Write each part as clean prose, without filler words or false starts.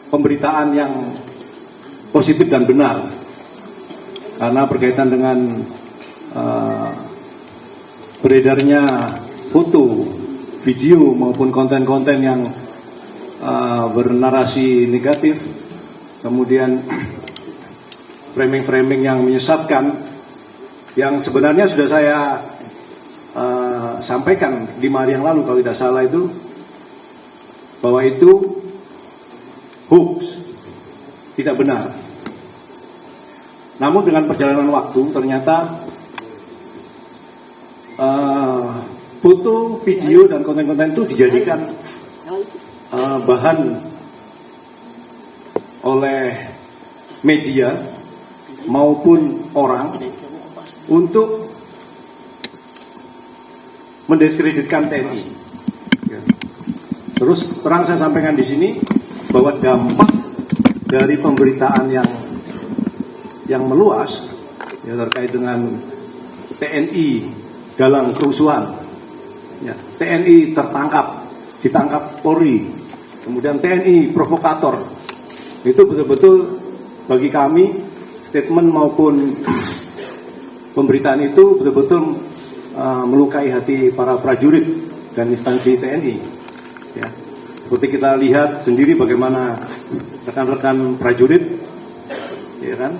pemberitaan yang positif dan benar, karena berkaitan dengan beredarnya foto, video maupun konten-konten yang bernarasi negatif, kemudian framing-framing yang menyesatkan, yang sebenarnya sudah saya sampaikan 5 hari yang lalu kalau tidak salah itu, bahwa itu hoax, tidak benar. Namun dengan perjalanan waktu ternyata foto, video, dan konten-konten itu dijadikan bahan oleh media maupun orang untuk mendiskreditkan TNI. Terus terang saya sampaikan di sini bahwa dampak dari pemberitaan yang meluas ya, terkait dengan TNI dalam kerusuhan, ya, TNI ditangkap Polri, kemudian TNI provokator, itu betul-betul bagi kami statement maupun pemberitaan itu betul-betul melukai hati para prajurit dan instansi TNI. Ya, seperti kita lihat sendiri bagaimana rekan-rekan prajurit, ya kan,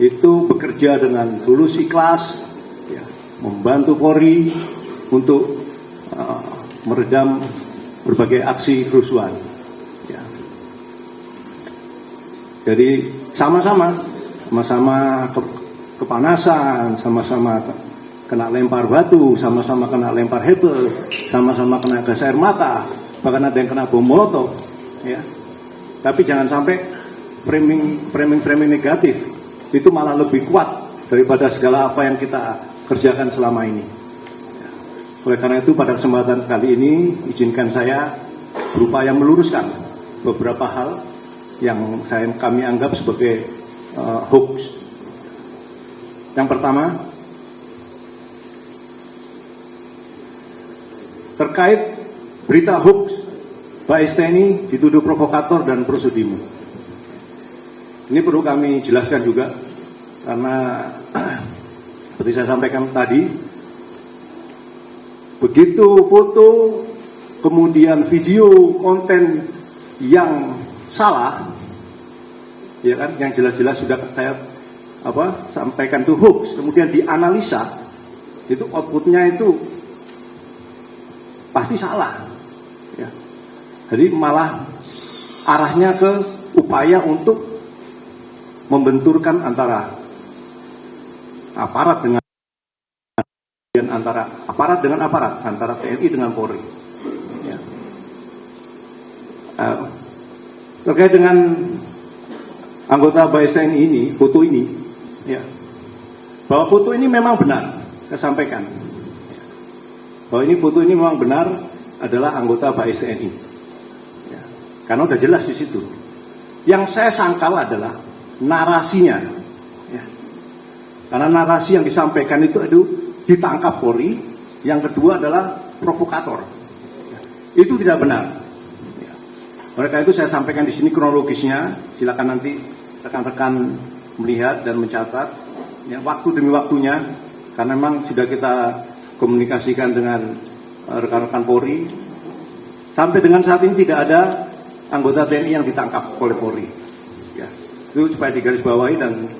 itu bekerja dengan tulus ikhlas, ya, membantu Polri untuk meredam berbagai aksi kerusuhan. Ya. Jadi sama-sama kepanasan, sama-sama kena lempar batu, sama-sama kena lempar hebel, sama-sama kena gas air mata, bahkan ada yang kena bom molotov, ya. Tapi jangan sampai framing negatif itu malah lebih kuat daripada segala apa yang kita kerjakan selama ini. Ya. Oleh karena itu pada kesempatan kali ini izinkan saya berupaya meluruskan beberapa hal yang kami anggap sebagai hoax. Yang pertama, terkait berita hoax Bais TNI dituduh provokator dan prosudimu. Ini perlu kami jelaskan juga, karena seperti saya sampaikan tadi, begitu foto, kemudian video, konten yang salah, ya kan, yang jelas-jelas sudah saya sampaikan itu hoax, kemudian dianalisa, itu outputnya itu pasti salah, ya. Jadi malah arahnya ke upaya untuk membenturkan antara aparat dengan aparat, antara TNI dengan Polri. Ya. Terkait dengan anggota Bais TNI ini, foto ini, ya, bahwa foto ini memang benar, saya sampaikan. Bahwa foto ini memang benar adalah anggota Bais TNI, ya, karena udah jelas di situ. Yang saya sangkal adalah narasinya, ya, karena narasi yang disampaikan itu ditangkap Polri, yang kedua adalah provokator, ya, itu tidak benar. Ya. Oleh karena itu saya sampaikan di sini kronologisnya, silakan nanti rekan-rekan melihat dan mencatat, ya, waktu demi waktunya, karena memang sudah kita komunikasikan dengan rekan-rekan Polri. Sampai dengan saat ini tidak ada anggota TNI yang ditangkap oleh Polri. Ya, itu supaya digarisbawahi dan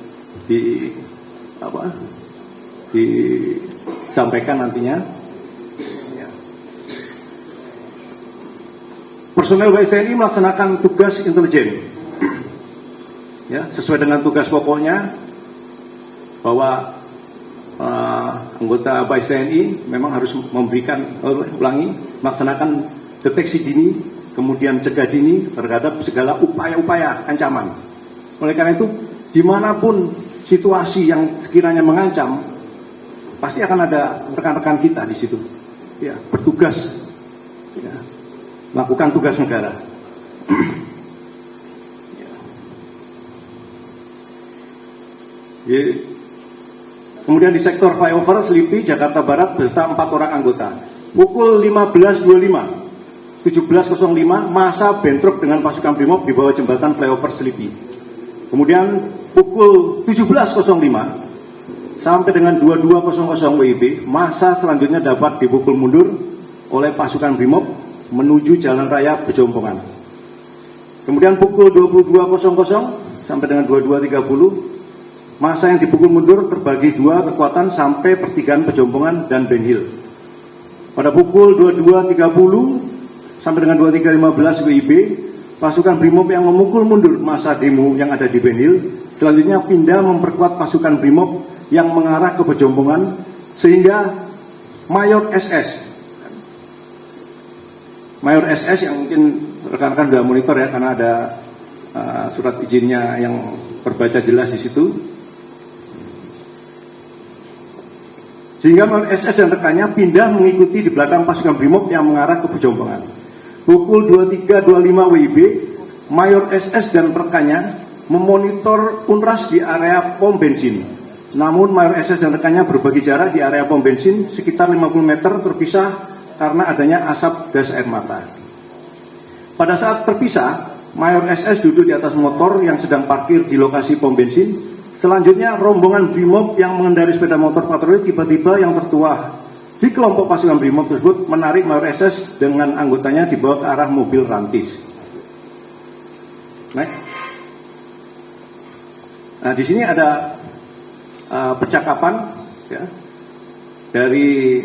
disampaikan nantinya. Ya. Personel Bais TNI melaksanakan tugas intelijen, ya, sesuai dengan tugas pokoknya, bahwa anggota Bais TNI memang harus melaksanakan deteksi dini, kemudian cegah dini terhadap segala upaya-upaya ancaman. Oleh karena itu, dimanapun situasi yang sekiranya mengancam, pasti akan ada rekan-rekan kita di situ, ya, bertugas, ya, melakukan tugas negara. Ya. Kemudian di sektor flyover Selipi, Jakarta Barat beserta 4 orang anggota. Pukul 15.25 17.05 massa bentrok dengan pasukan Brimob di bawah jembatan flyover Selipi. Kemudian pukul 17.05 sampai dengan 22.00 WIB, massa selanjutnya dapat dipukul mundur oleh pasukan Brimob menuju Jalan Raya Bejompongan. Kemudian pukul 22.00 sampai dengan 22.30, massa yang dipukul mundur terbagi dua kekuatan sampai pertigaan Bejompongan dan Ben Hill. Pada pukul 22.30 sampai dengan 23.15 WIB, pasukan Brimob yang memukul mundur massa demo yang ada di Ben Hill selanjutnya pindah memperkuat pasukan Brimob yang mengarah ke Bejompongan, sehingga Mayor SS yang mungkin rekan-rekan sudah monitor ya, karena ada surat izinnya yang terbaca jelas di situ. Sehingga Mayor SS dan rekannya pindah mengikuti di belakang pasukan Brimob yang mengarah ke Bejompongan. Pukul 23.25 WIB, Mayor SS dan rekannya memonitor UNRAS di area pom bensin. Namun Mayor SS dan rekannya berbagi jarak di area pom bensin sekitar 50 meter terpisah karena adanya asap gas air mata. Pada saat terpisah, Mayor SS duduk di atas motor yang sedang parkir di lokasi pom bensin. Selanjutnya rombongan Brimob yang mengendarai sepeda motor patroli tiba-tiba yang tertua di kelompok pasukan Brimob tersebut menarik Mayor SS dengan anggotanya dibawa ke arah mobil rantis. Nah, di sini ada percakapan ya, dari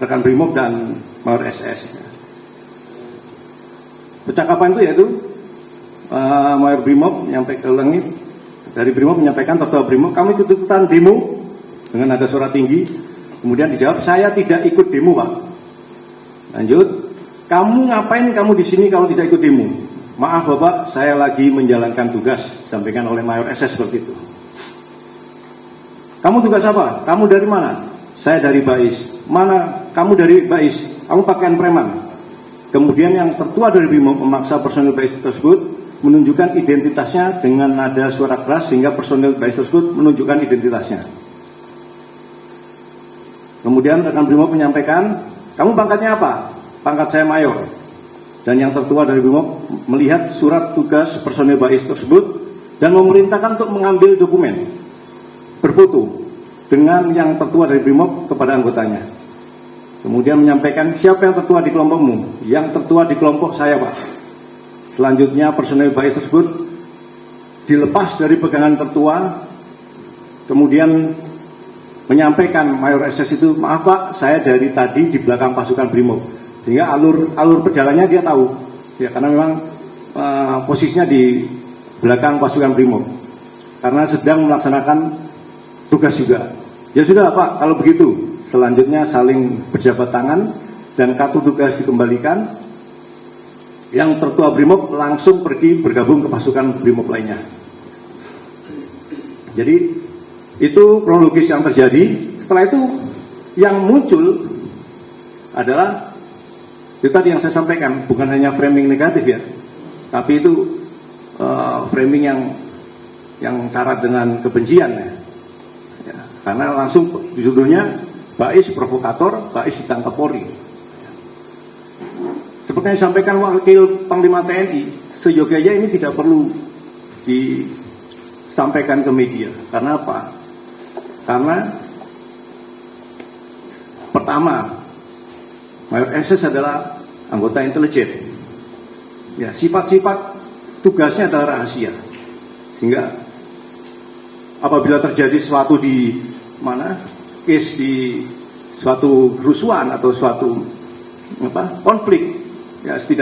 rekan Brimob dan Mayor SS. Percakapan itu yaitu Mayor Brimob menyampaikan dari Brimob menyampaikan ketua Brimob, kami tuntutan demo dengan nada suara tinggi. Kemudian dijawab, saya tidak ikut demo, Pak. Lanjut, kamu ngapain kamu di sini kalau tidak ikut demo? Maaf Bapak, saya lagi menjalankan tugas, sampaikan oleh Mayor SS seperti itu. Kamu tugas apa? Kamu dari mana? Saya dari Bais. Mana? Kamu dari Bais. Kamu pakaian preman. Kemudian yang tertua dari Brimob memaksa personil Bais tersebut menunjukkan identitasnya dengan nada suara keras sehingga personil Bais tersebut menunjukkan identitasnya. Kemudian rekan Brimob menyampaikan, kamu pangkatnya apa? Pangkat saya Mayor. Dan yang tertua dari Brimob melihat surat tugas personil Bais tersebut dan memerintahkan untuk mengambil dokumen berfoto dengan yang tertua dari Brimob kepada anggotanya. Kemudian menyampaikan, siapa yang tertua di kelompokmu? Yang tertua di kelompok saya, Pak. Selanjutnya personil Bais tersebut dilepas dari pegangan tertua, kemudian menyampaikan Mayor SS itu, maaf Pak, saya dari tadi di belakang pasukan Brimob. Sehingga alur perjalanannya dia tahu, ya, karena memang posisinya di belakang pasukan Brimob, karena sedang melaksanakan tugas juga. Ya sudah Pak, kalau begitu, selanjutnya saling berjabat tangan dan kartu tugas dikembalikan. Yang tertua Brimob langsung pergi bergabung ke pasukan Brimob lainnya. Jadi itu kronologis yang terjadi. Setelah itu yang muncul adalah itu tadi yang saya sampaikan, bukan hanya framing negatif ya, tapi itu framing yang syarat dengan kebencian ya. Karena langsung judulnya Bais provokator, Bais ditangkap Polri. Seperti yang disampaikan Wakil Panglima TNI, seyogyanya ini tidak perlu disampaikan ke media. Karena apa? Karena pertama, Mayor SS adalah anggota intelijen. Ya, sifat-sifat tugasnya adalah rahasia. Sehingga apabila terjadi sesuatu di mana, case di suatu kerusuhan atau suatu konflik, ya setidaknya